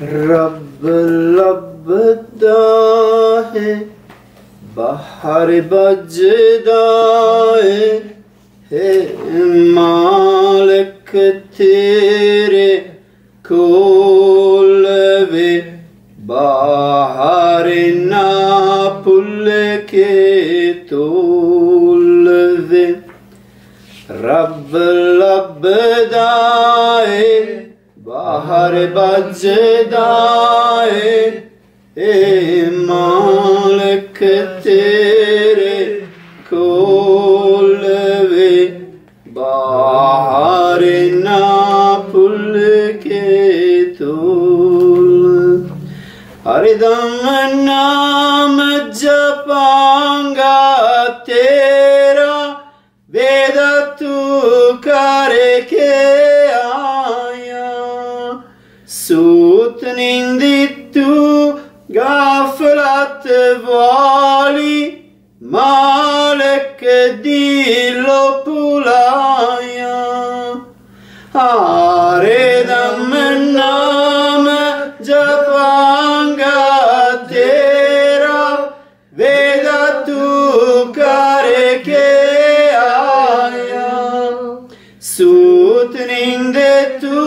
रब लभदा है बाहर बजदा है मालिक तेरे कोल वे बाहर ना भुल के तोल वे रब लभदा है बाहर बजदा है मालिक तेरे कोल वे बाहर ना भुल के तोल हरदम नाम जपांगा तेरा वेद तू करके आया सूत निंदी तू गाफलत वाली मालिक दिलो भुलाया हरे दम नाम जपांगा तेरा वेद तू करके आया सूत निंदे तू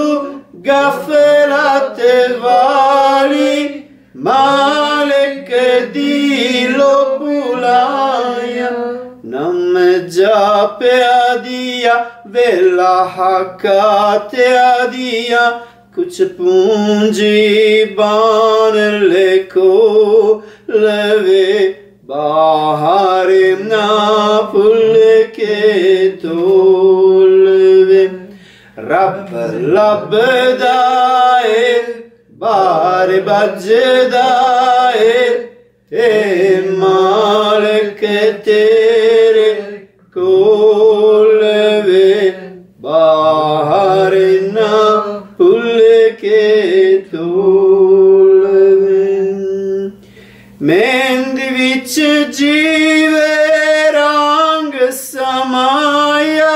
गफलत वाली मालिक दिलो बुलाया नम जाप्या दिया वेला हकात्या दिया कुछ पूंजी बान लेको लवे बाहर ना भुल के तोलवे रब लभदा है बाहर बजदा है मालिक तेरे कोल वे बाहर ना भुल के तोलवे मेंद विच जीवे रंग समाया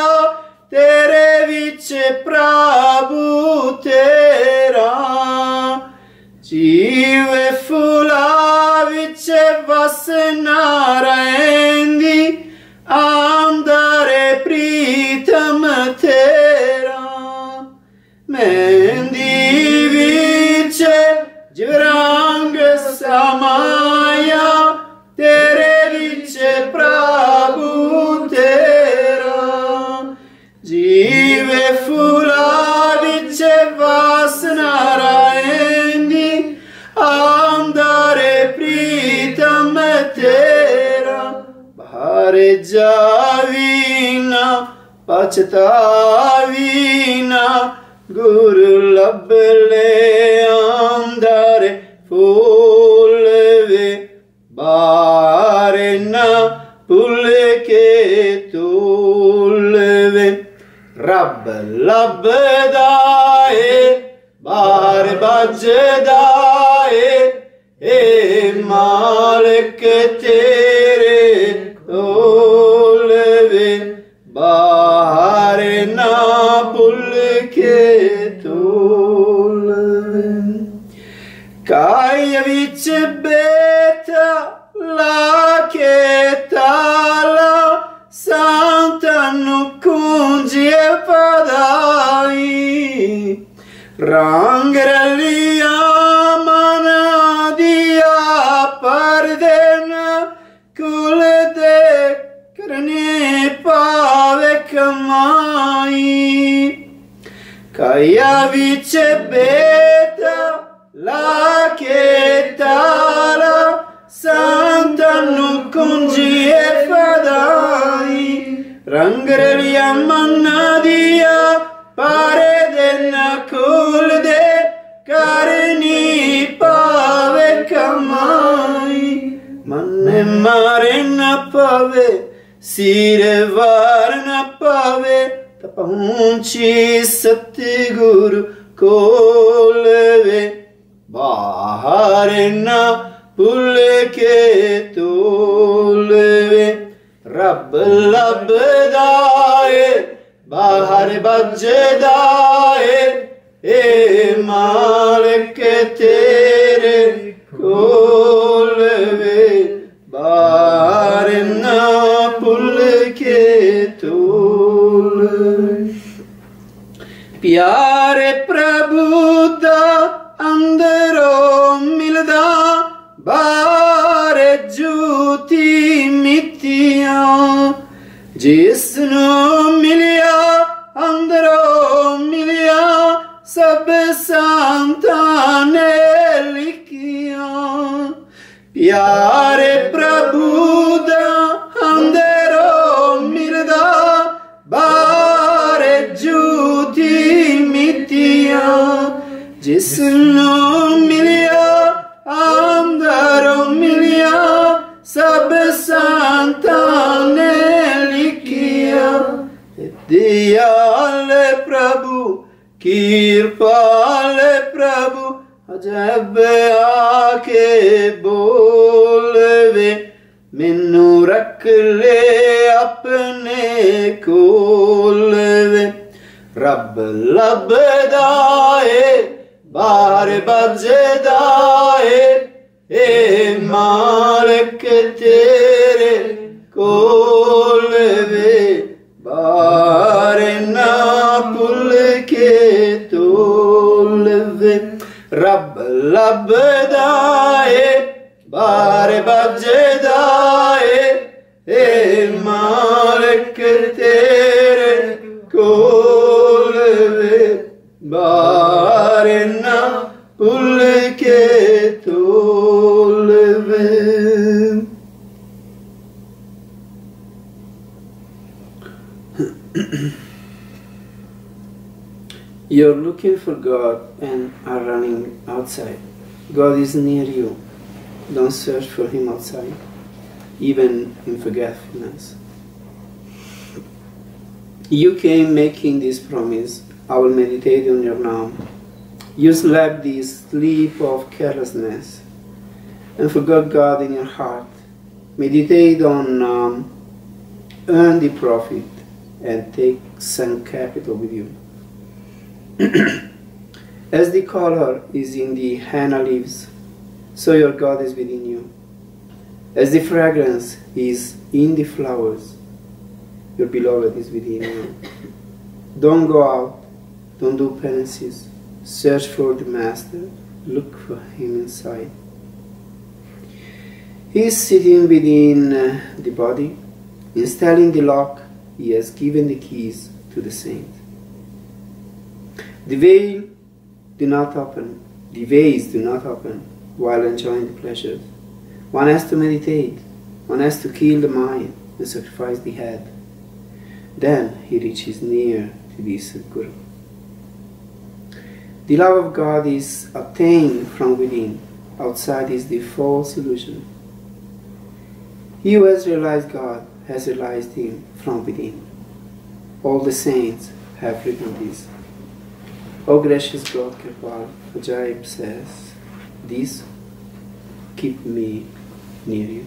तेरे विच प्रभु तेरा जीवे फुला विच बस नारायणी आमदारे प्रीतम तेरा मेहंदी विच जीवरांग समाया तेरे विच प्रभु तेरा जीवे फुला विच बस नारायणी आमदारे प्रीतम तेरा बाहर जावीना पछतावीना गुरु लब ले आमदारे फूल वे बाहर ना भुल के तोल वे रब लभदा है बाहर बजदा है मालिक तेरे कोल वे बाहर ना भुल के तोल काय विच बेता लाके ताला सांतनु कुंजे पदाई रंग रलिया मना दिया पर देना कुल दे करने पावे कमाई काया विच बेता लाके ताला सांतनु कुंजिए पदाई रंग रलिया मना दिया पारे दिन कुल दे करनी पावे कमाई मन मारे न पावे सिर वार न पावे तो पहुंची सतगुरु कोल वे बाहर न भुल के तोल वे रब लभदा है बाहर बजदा है मालिक के तेरे कोल वे बार ना भुल के तोल प्यारे प्रभु दा अंदरों मिलदा बारे झूठी मितियां जिसनू मिलिया अंदरों मिलिया सब संतां ने लिखिया प्यारे प्रभु दा अंदरों मिलदा बारे झूठी मितियां जिसनू मिलिया अंदरों मिलिया सब संतां ने लिखिया दयाल प्रभु किरपाल प्रभु अजब आके बोल वे मैनू रख ले अपने कोल वे रब लभदा ए बार बजदा ए मालिक तेरे कोल वे बार ना भुल के तोल वे रब लभदा ए बार बजदा ए मालिक तेरे कोल वे बार ना भुल के तोल वे You're looking for God and are running outside. God is near you. Don't search for Him outside, even in forgetfulness. You came making this promise, I will meditate on your name. You slept this sleep of carelessness and forgot God in your heart. Meditate on Nam, earn the profit, and take some capital with you. As the color is in the henna leaves, so your God is within you. As the fragrance is in the flowers, your beloved is within you. Don't go out, don't do penances, search for the Master, look for Him inside. He is sitting within the body, installing the lock. He has given the keys to the saint. The veil do not open, the ways do not open while enjoying the pleasures. One has to meditate, one has to kill the mind and sacrifice the head. Then he reaches near to the Satguru. The love of God is obtained from within, outside is the false illusion. He who has realized God has realized Him from within. All the saints have written this. O gracious God, Kirpal, Ajaib says, this keep me near you.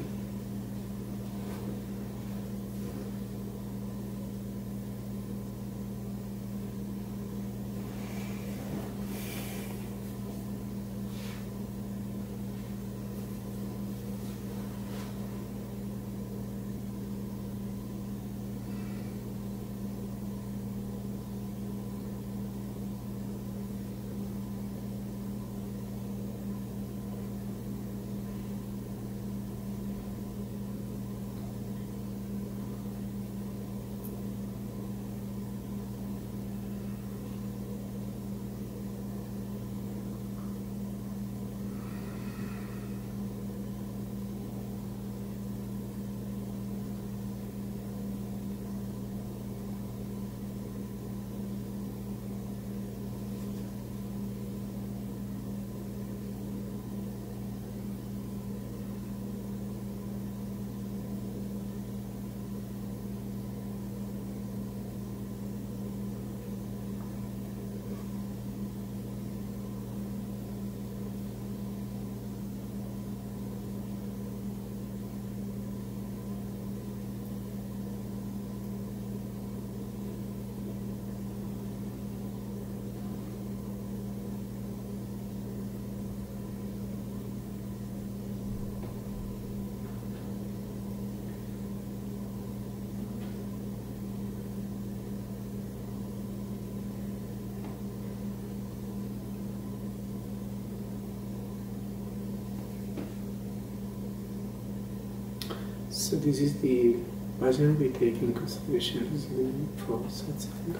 So this is the bhajan we take in consideration for Satsang.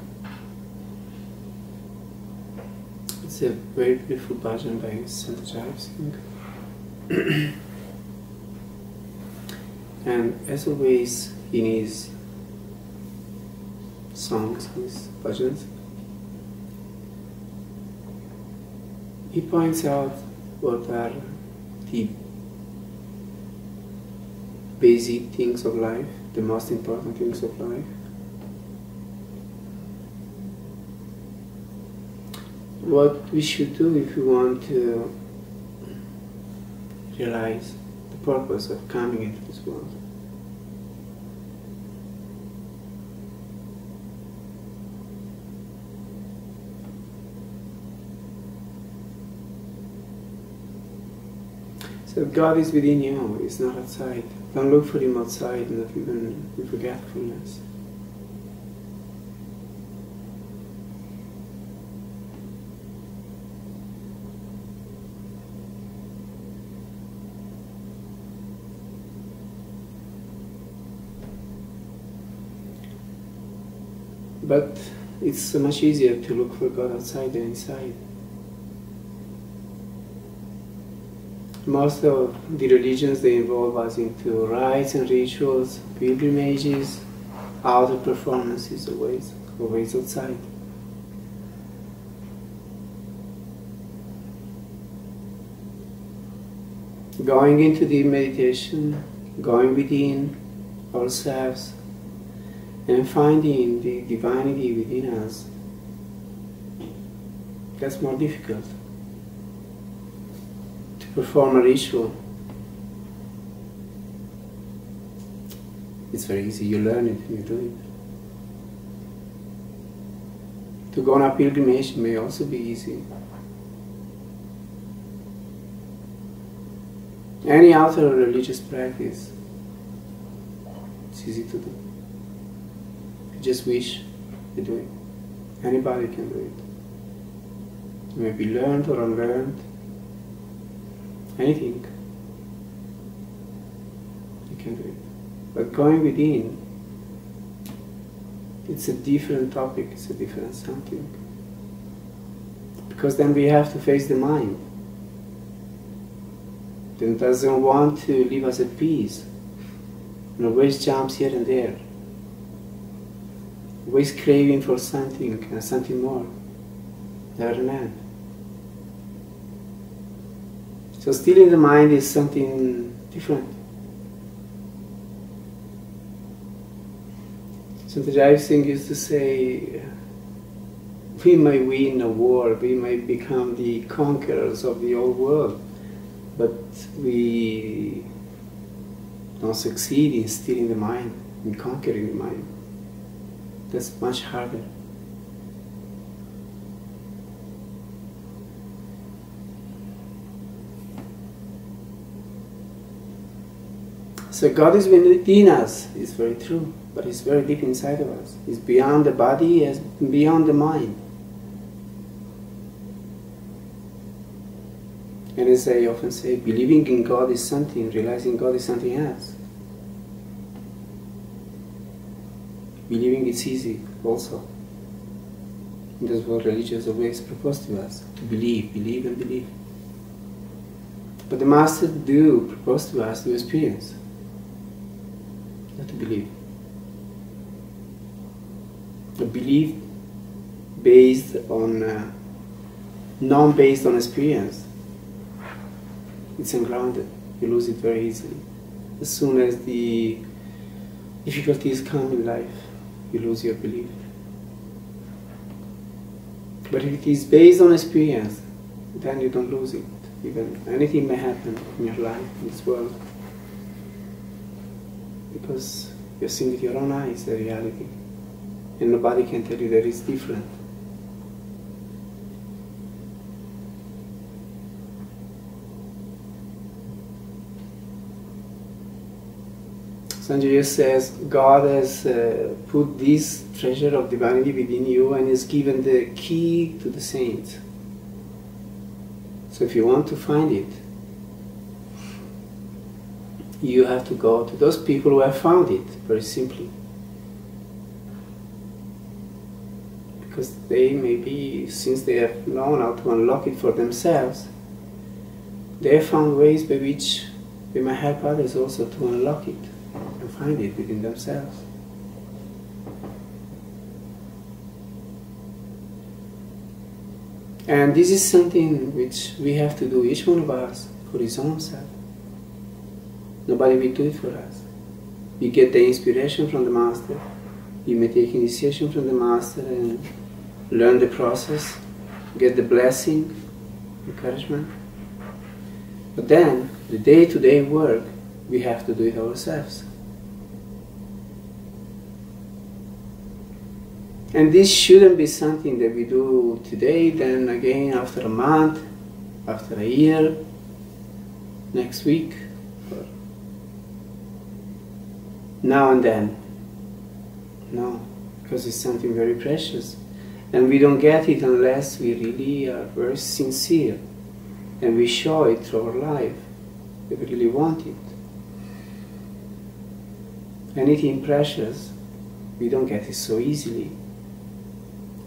It's a very beautiful bhajan by Satguru Sirio. And as always in his songs, his bhajans, he points out what are the basic things of life, the most important things of life. What we should do if we want to realize the purpose of coming into this world. So God is within you, He's not outside. Don't look for Him outside, not even with forgetfulness. But it's so much easier to look for God outside than inside. Most of the religions, they involve us into rites and rituals, pilgrimages, outer performances, always outside. Going into the meditation, going within ourselves, and finding the divinity within us, that's more difficult. To perform a ritual, it's very easy, you learn it and you do it. To go on a pilgrimage may also be easy. Any outer religious practice, it's easy to do. Just wish to do it. Anybody can do it. It may be learned or unlearned. Anything. You can do it. But going within, it's a different topic, it's a different something. Because then we have to face the mind. Then it doesn't want to leave us at peace. And always jumps here and there. Always craving for something and something more. Never an end. So still in the mind is something different. Satguru Sirio used to say, we may win a war, we may become the conquerors of the whole world, but we don't succeed in stealing the mind, in conquering the mind. That's much harder. So God is within us, it's very true, but He's very deep inside of us. He's beyond the body, He's beyond the mind. And as I often say, believing in God is something, realizing God is something else. Believing it's easy also. And that's what religious always propose to us, to believe and believe. But the Master do propose to us to experience, not to believe. A belief based on, non-based on experience, it's ungrounded. You lose it very easily. As soon as the difficulties come in life, you lose your belief. But if it is based on experience, then you don't lose it. Even anything may happen in your life, in this world, because you're seeing with your own eyes the reality, and nobody can tell you that it's different. Sanjaya says, God has put this treasure of divinity within you and has given the key to the saints. So if you want to find it, you have to go to those people who have found it, very simply. Because they maybe, since they have known how to unlock it for themselves, they have found ways by which we might help others also to unlock it and find it within themselves. And this is something which we have to do, each one of us, for his own self. Nobody will do it for us. We get the inspiration from the Master, we may take initiation from the Master and learn the process, get the blessing, encouragement. But then, the day-to-day work, we have to do it ourselves. And this shouldn't be something that we do today, then again after a month, after a year, next week, or now and then. No, because it's something very precious. And we don't get it unless we really are very sincere and we show it through our life that we really want it. Anything precious, we don't get it so easily.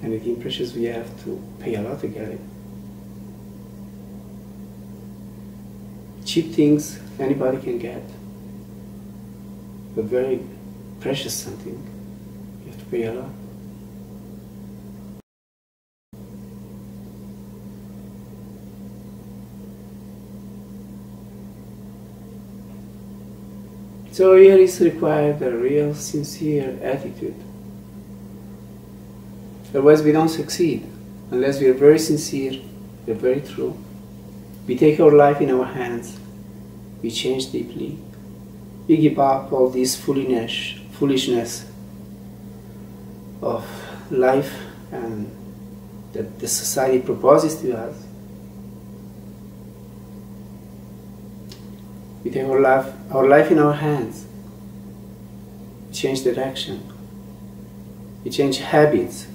Anything precious, we have to pay a lot to get it. Cheap things anybody can get, but very precious something, you have to pay a lot. So here is required a real sincere attitude. Otherwise we don't succeed, unless we are very sincere, we are very true. We take our life in our hands, we change deeply, we give up all this foolishness of life and that the society proposes to us. We take our life in our hands, we change direction, we change habits,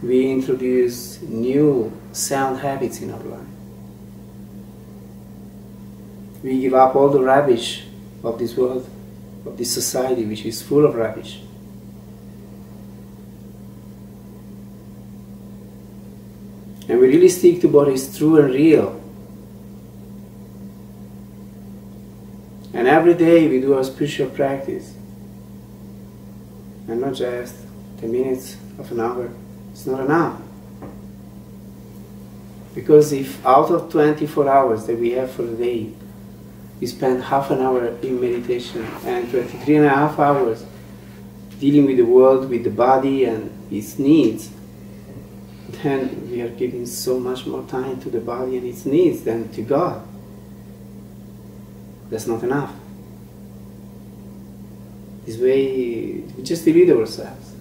we introduce new sound habits in our life. We give up all the rubbish of this world, of this society which is full of rubbish. And we really stick to what is true and real. And every day we do our spiritual practice. And not just 10 minutes, half an hour. It's not enough. Because if out of 24 hours that we have for the day, we spend half an hour in meditation and 23.5 hours dealing with the world, with the body and its needs, then we are giving so much more time to the body and its needs than to God. That's not enough. This way, we just delude ourselves.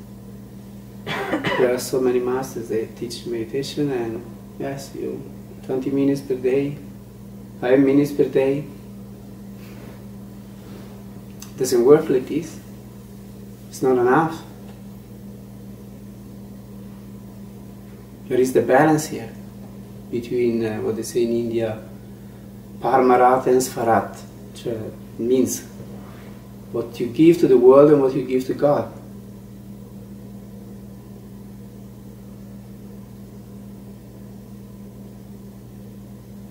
There are so many masters that teach meditation, and yes, 20 minutes per day, 5 minutes per day. It doesn't work like this. It's not enough. There is the balance here between what they say in India, Parmarat and Svarat, which means what you give to the world and what you give to God.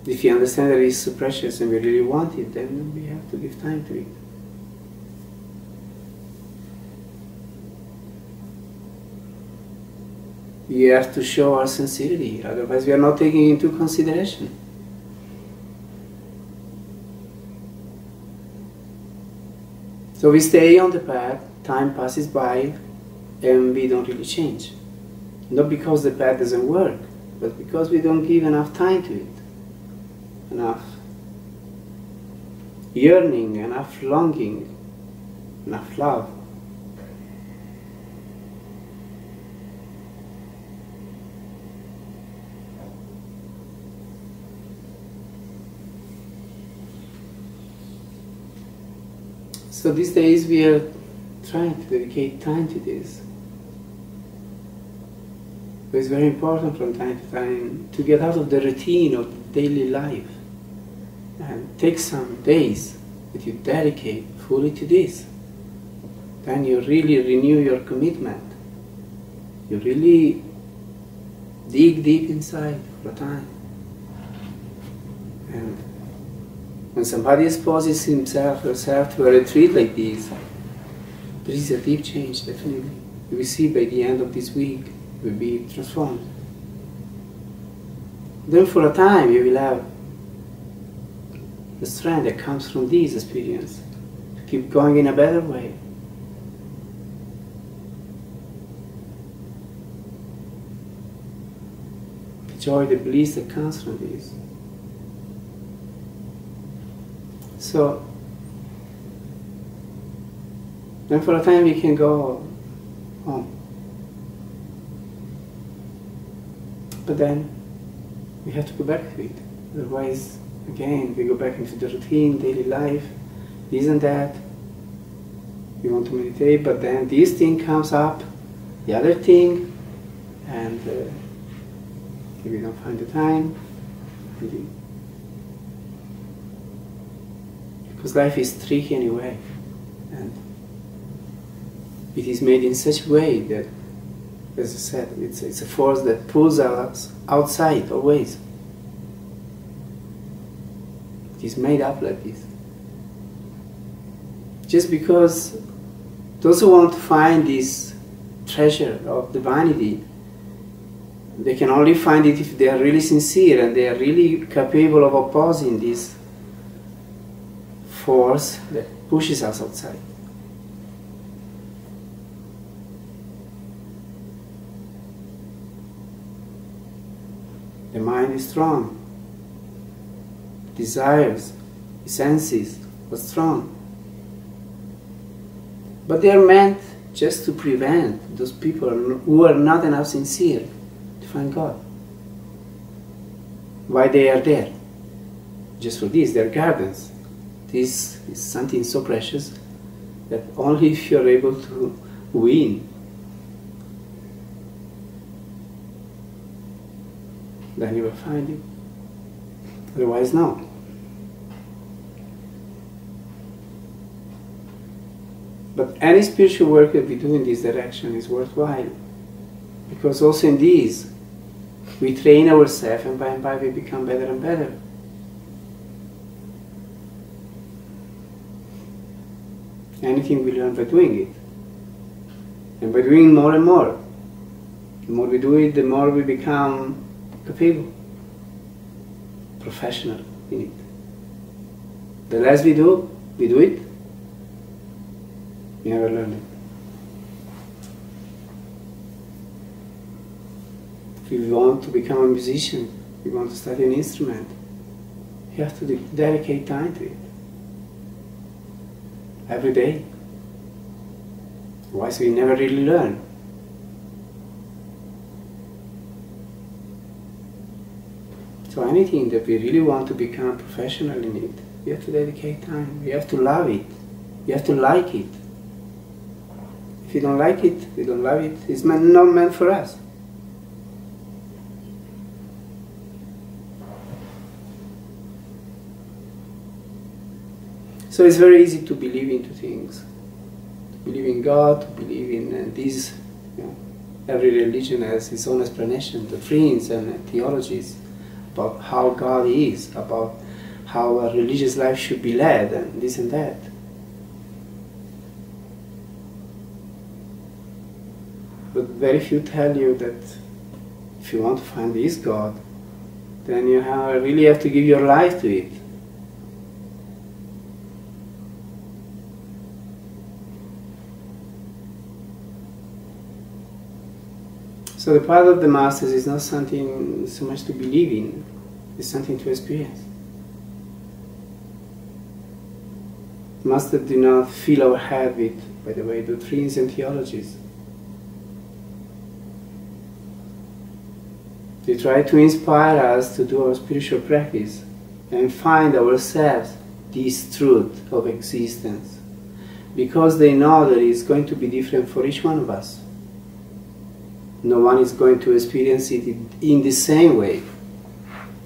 If you understand that it is so precious and we really want it, then we have to give time to it. We have to show our sincerity, otherwise we are not taking into consideration. So we stay on the path, time passes by, and we don't really change. Not because the path doesn't work, but because we don't give enough time to it. Enough yearning, enough longing, enough love. So these days we are trying to dedicate time to this. But it's very important from time to time to get out of the routine of daily life and take some days that you dedicate fully to this. Then you really renew your commitment. You really dig deep inside for a time. And when somebody exposes himself or herself to a retreat like this, there is a deep change, definitely. You will see by the end of this week, you will be transformed. Then for a time you will have the strength that comes from this experience to keep going in a better way. The joy, the bliss that comes from this. So, then for a time we can go home. But then we have to go back to it. Otherwise, again, we go back into the routine, daily life, this and that. We want to meditate, but then this thing comes up, the other thing, and we don't find the time. Because life is tricky anyway, and it is made in such a way that, as I said, it's a force that pulls us outside always. It is made up like this. Just because those who want to find this treasure of divinity, they can only find it if they are really sincere and they are really capable of opposing this force that pushes us outside. The mind is strong. Desires, senses are strong. But they are meant just to prevent those people who are not enough sincere to find God. Why they are there? Just for this, they are gardens. This is something so precious that only if you are able to win, then you will find it. Otherwise, no. But any spiritual work that we do in this direction is worthwhile. Because also in this, we train ourselves, and by we become better and better. Anything we learn by doing it. And by doing more and more. The more we do it, the more we become capable, professional in it. The less we do it, we never learn it. If we want to become a musician, we want to study an instrument, you have to dedicate time to it. Every day. Otherwise we never really learn. So anything that we really want to become professional in it, we have to dedicate time. We have to love it. We have to like it. If you don't like it, you don't love it, it's not meant for us. So it's very easy to believe into things. To believe in God, to believe in these. Every religion has its own explanation, doctrines and theologies about how God is, about how a religious life should be led, and this and that. But very few tell you that if you want to find this God, then you really have to give your life to it. So the path of the masters is not something so much to believe in, it's something to experience. Masters do not fill our head with, by the way, doctrines and theologies. They try to inspire us to do our spiritual practice and find ourselves this truth of existence, because they know that it's going to be different for each one of us. No one is going to experience it in the same way.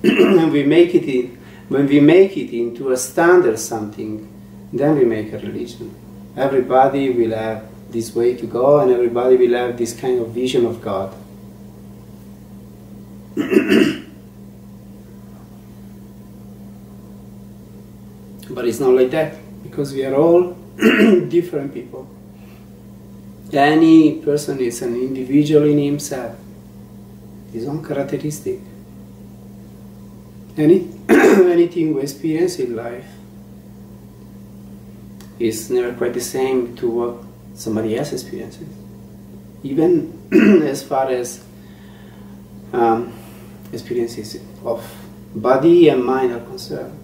And we make it When we make it into a standard something, then we make a religion. Everybody will have this way to go, and everybody will have this kind of vision of God. But it's not like that, because we are all different people. Any person is an individual in himself, his own characteristic. Anything we experience in life is never quite the same to what somebody else experiences. Even as far as experiences of body and mind are concerned.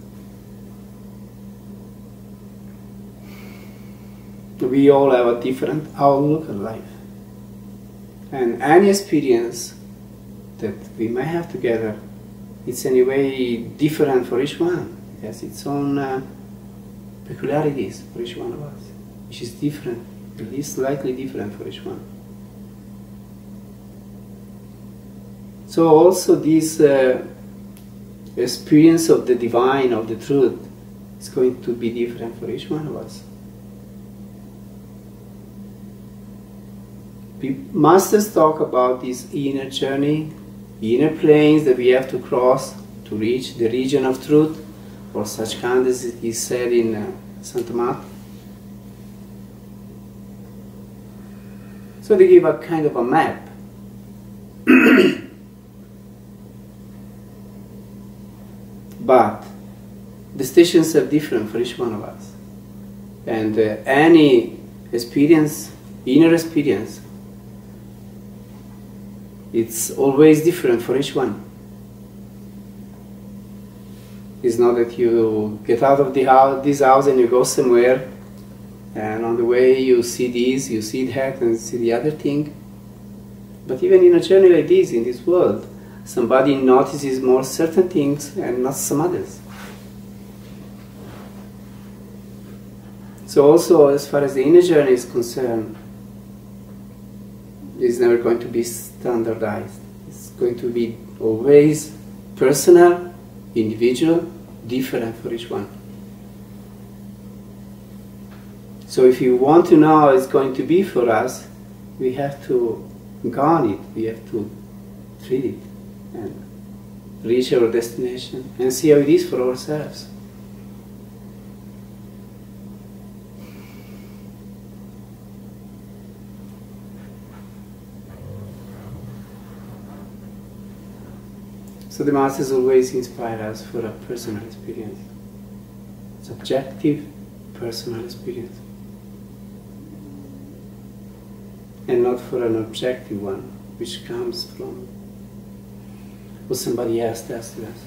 We all have a different outlook on life. And any experience that we may have together, it's anyway different for each one. It has its own peculiarities for each one of us, which is different, at least slightly different for each one. So also this experience of the divine, of the truth, is going to be different for each one of us. Masters talk about this inner journey, inner planes that we have to cross to reach the region of truth, or such kind as it is said in Santa Marta. So they give a kind of a map. But the stations are different for each one of us. And any experience, inner experience, it's always different for each one. It's not that you get out of this house and you go somewhere, and on the way you see this, you see that, and see the other thing. But even in a journey like this, in this world, somebody notices more certain things and not some others. So also, as far as the inner journey is concerned, it's never going to be standardized. It's going to be always personal, individual, different for each one. So if you want to know how it's going to be for us, we have to go on it, we have to treat it and reach our destination and see how it is for ourselves. So the Masters always inspire us for a personal experience, subjective, personal experience, and not for an objective one, which comes from what somebody else does to us.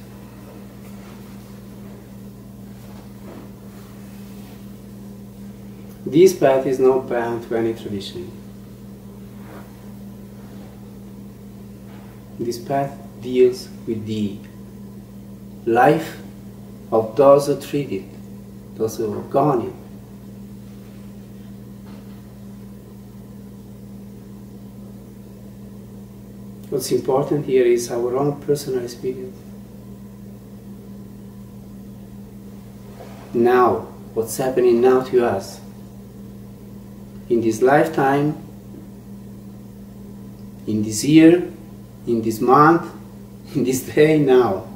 This path is not bound to any tradition. This path deals with the life of those who treat it, those who have gone it. What's important here is our own personal experience. Now, what's happening now to us? In this lifetime, in this year, in this month, in this day now.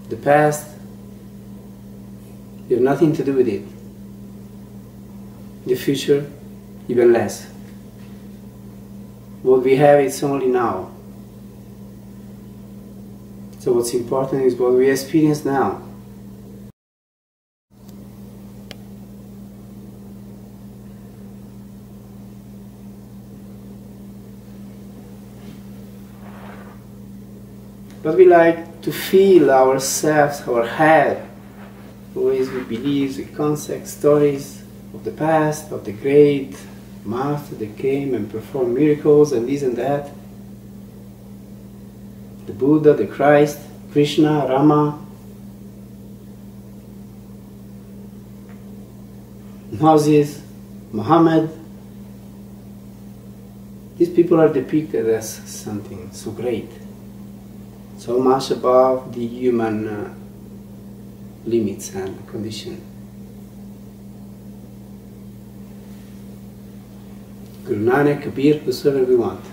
The past, you have nothing to do with it. The future, even less. What we have is only now. So what's important is what we experience now. But we like to feel ourselves, our head, always with beliefs, with concepts, stories of the past, of the great master that came and performed miracles and this and that. The Buddha, the Christ, Krishna, Rama, Moses, Muhammad. These people are depicted as something so great, so much above the human limits and condition. Guru Nanak, Kabir, whosoever we want.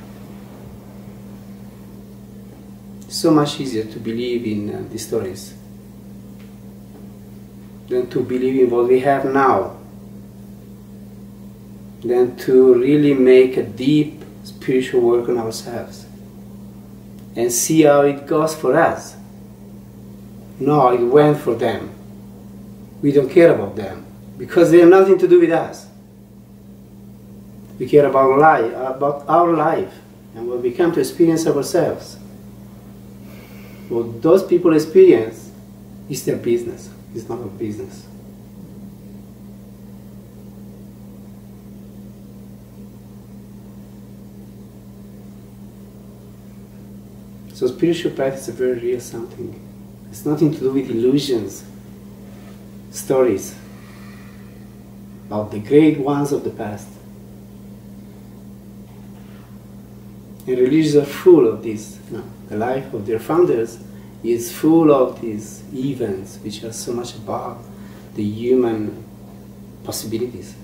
So much easier to believe in these stories than to believe in what we have now, than to really make a deep spiritual work on ourselves and see how it goes for us. No, it went for them. We don't care about them because they have nothing to do with us. We care about our life and what we come to experience ourselves. What those people experience is their business. It's not our business. So spiritual practice is a very real something. It's nothing to do with illusions, stories about the great ones of the past. And religions are full of this. The life of their founders is full of these events which are so much above the human possibilities.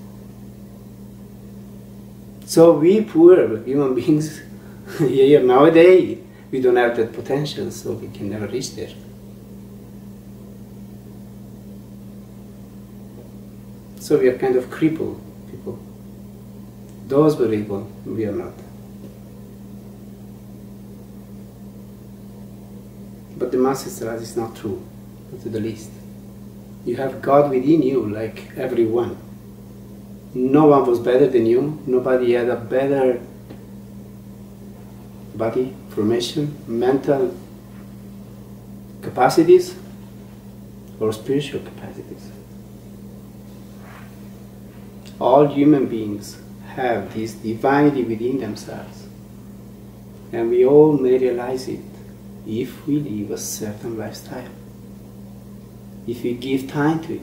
So we poor human beings here nowadays, we don't have that potential, so we can never reach there. So we are kind of crippled people. Those were able, we are not. But the Master says it's not true, not to the least. You have God within you, like everyone. No one was better than you. Nobody had a better body, formation, mental capacities, or spiritual capacities. All human beings have this divinity within themselves, and we all may realize it if we live a certain lifestyle, if we give time to it,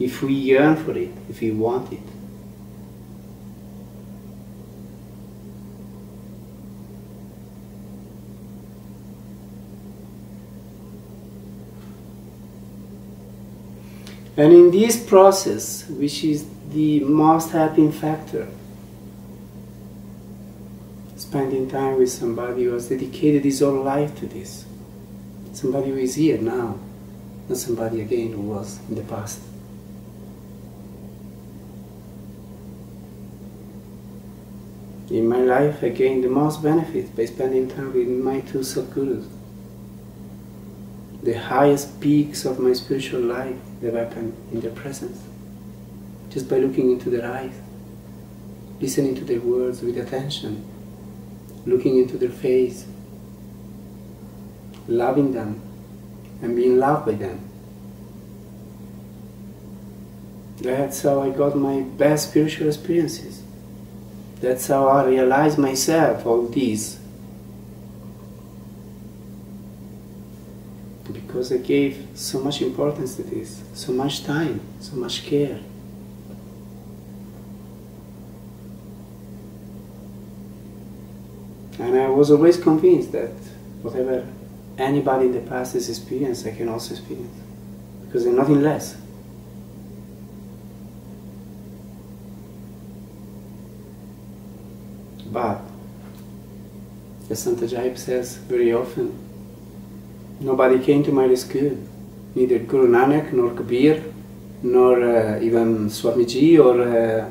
if we yearn for it, if we want it. And in this process, which is the most helping factor, spending time with somebody who has dedicated his whole life to this, somebody who is here now, not somebody again who was in the past. In my life, I gained the most benefit by spending time with my two Satgurus. The highest peaks of my spiritual life have happened in their presence, just by looking into their eyes, listening to their words with attention, looking into their face, loving them, and being loved by them. That's how I got my best spiritual experiences. That's how I realized myself, all these. Because I gave so much importance to this, so much time, so much care. And I was always convinced that whatever anybody in the past has experienced, I can also experience. Because there's nothing less. But, as Santa Jaip says very often, nobody came to my rescue. Neither Guru Nanak, nor Kabir, nor even Swamiji, or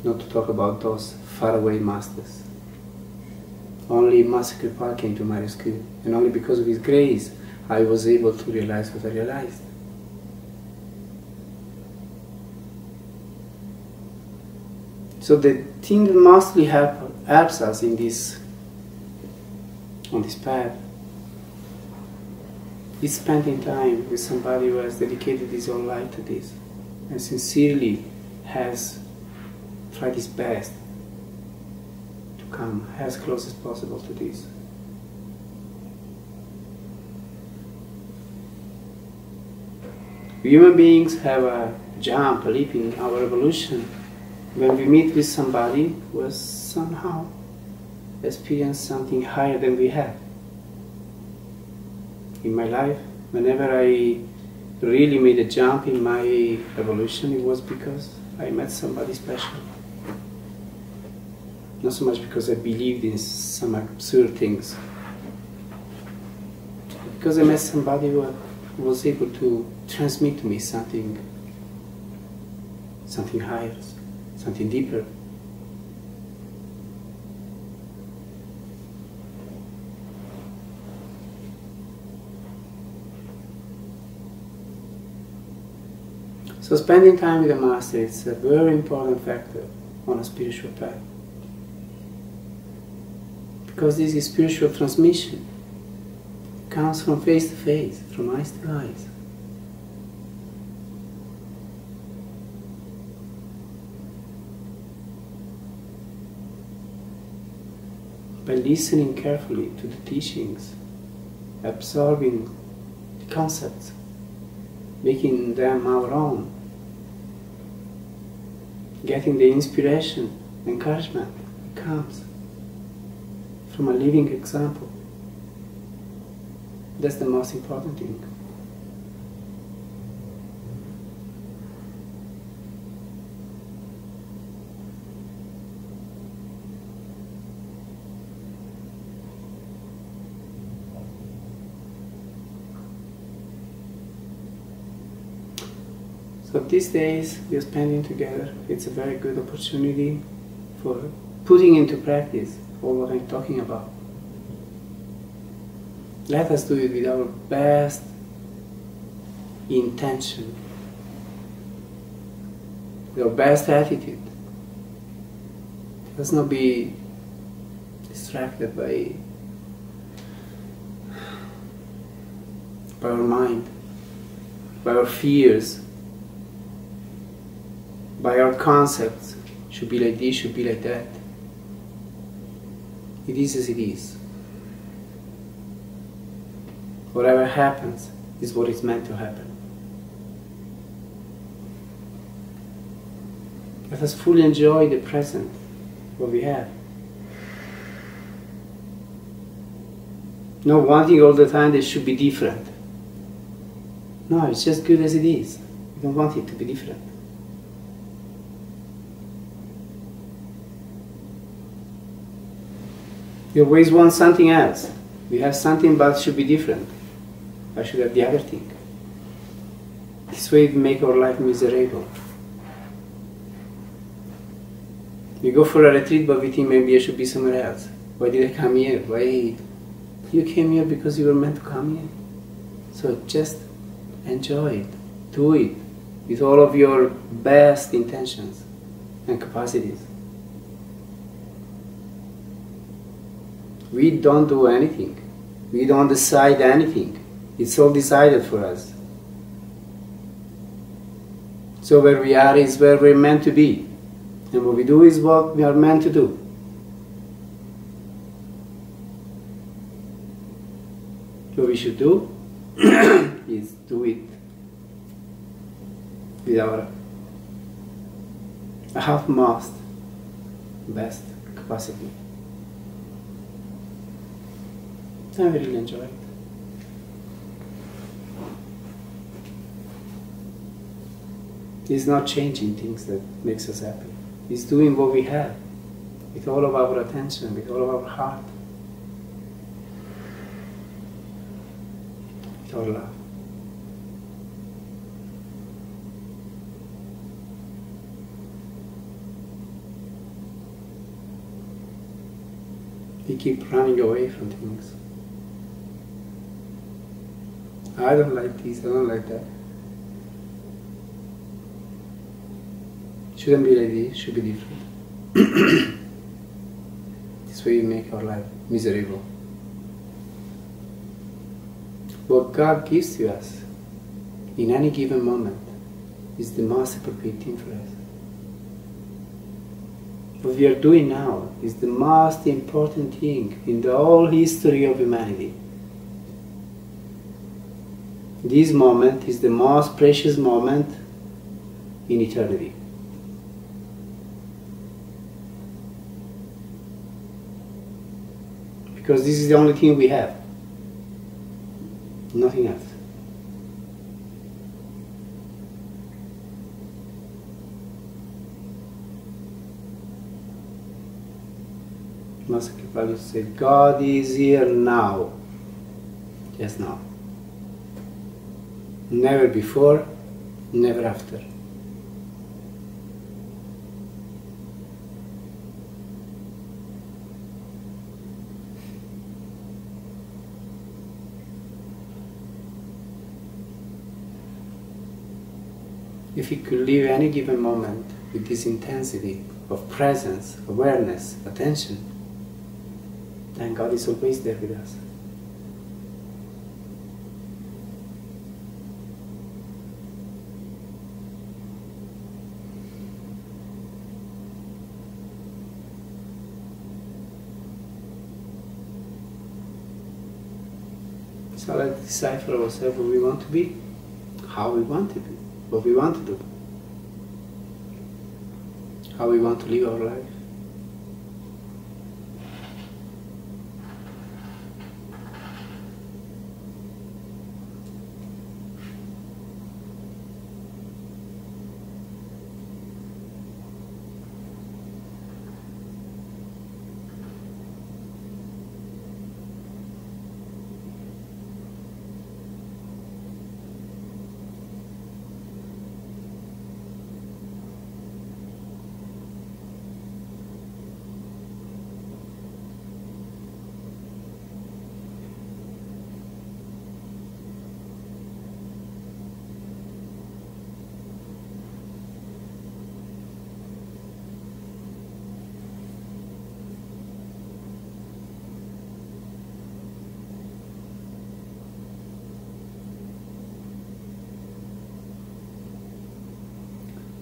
not to talk about those faraway masters. Only Master Kirpal came to my rescue, and only because of his grace I was able to realize what I realized. So the thing that mostly helps us in this, on this path, is spending time with somebody who has dedicated his whole life to this and sincerely has tried his best to come as close as possible to this. Human beings have a jump, a leap in our evolution when we meet with somebody who has somehow experience something higher than we have. In my life, whenever I really made a jump in my evolution, it was because I met somebody special. Not so much because I believed in some absurd things, because I met somebody who was able to transmit to me something higher, something deeper. So spending time with the Master is a very important factor on a spiritual path. Because this is spiritual transmission. It comes from face to face, from eyes to eyes. By listening carefully to the teachings, absorbing the concepts, making them our own, getting the inspiration, encouragement that comes from a living example. That's the most important thing. So these days we are spending together. It's a very good opportunity for putting into practice all what I'm talking about. Let us do it with our best intention, with our best attitude. Let's not be distracted by our mind, by our fears, by our concepts. Should be like this, should be like that. It is as it is. Whatever happens is what is meant to happen. Let us fully enjoy the present, what we have. Not wanting all the time that it should be different. No, it's just good as it is. We don't want it to be different. You always want something else. We have something but it should be different. I should have the other thing. This way we make our life miserable. We go for a retreat but we think maybe I should be somewhere else. Why did I come here? Why? You came here because you were meant to come here. So just enjoy it. Do it with all of your best intentions and capacities. We don't do anything. We don't decide anything. It's all decided for us. So where we are is where we're meant to be. And what we do is what we are meant to do. What we should do is do it with our utmost best capacity. I really enjoy it. It's not changing things that makes us happy. It's doing what we have with all of our attention, with all of our heart, with our love. We keep running away from things. I don't like this, I don't like that. Shouldn't be like this, should be different. This way we make our life miserable. What God gives to us in any given moment is the most appropriate thing for us. What we are doing now is the most important thing in the whole history of humanity. This moment is the most precious moment in eternity. Because this is the only thing we have. Nothing else. Master Kirpal used to say, God is here now. Just now. Never before, never after. If you could live any given moment with this intensity of presence, awareness, attention, then God is always there with us. So let's decide for ourselves what we want to be, how we want to be, what we want to do, how we want to live our life.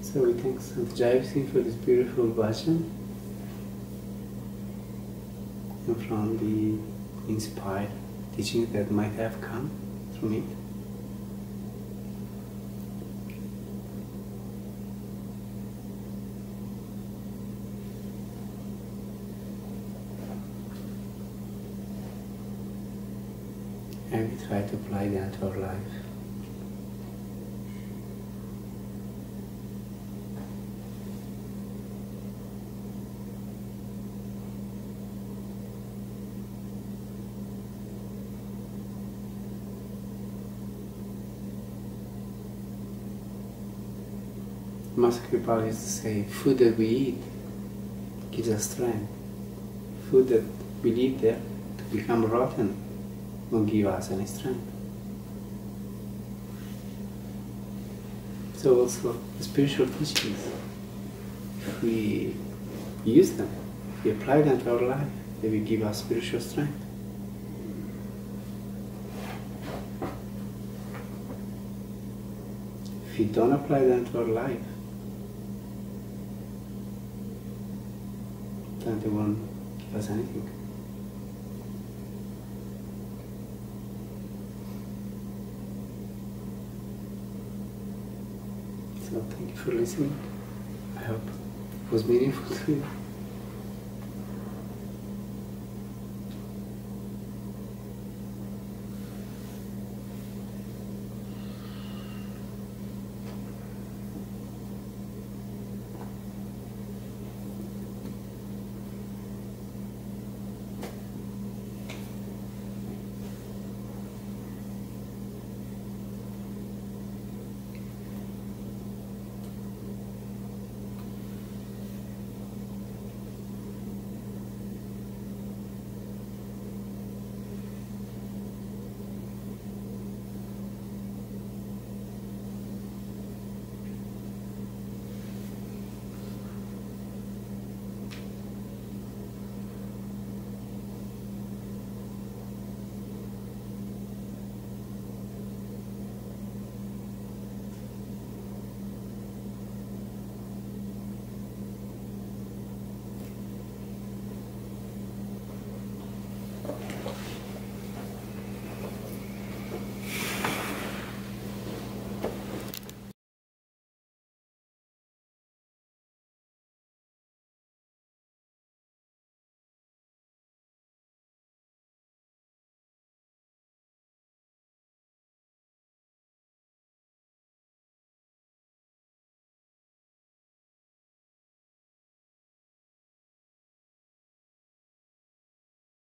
So we thank Sant Jayasingh for this beautiful bhajan and from the inspired teaching that might have come from it. And we try to apply that to our life. Master Kirpal used to say, food that we eat gives us strength. Food that we eat there to become rotten won't give us any strength. So also the spiritual teachings, if we use them, if we apply them to our life, they will give us spiritual strength. If we don't apply them to our life, then they won't give us anything. So thank you for listening. I hope it was meaningful to you.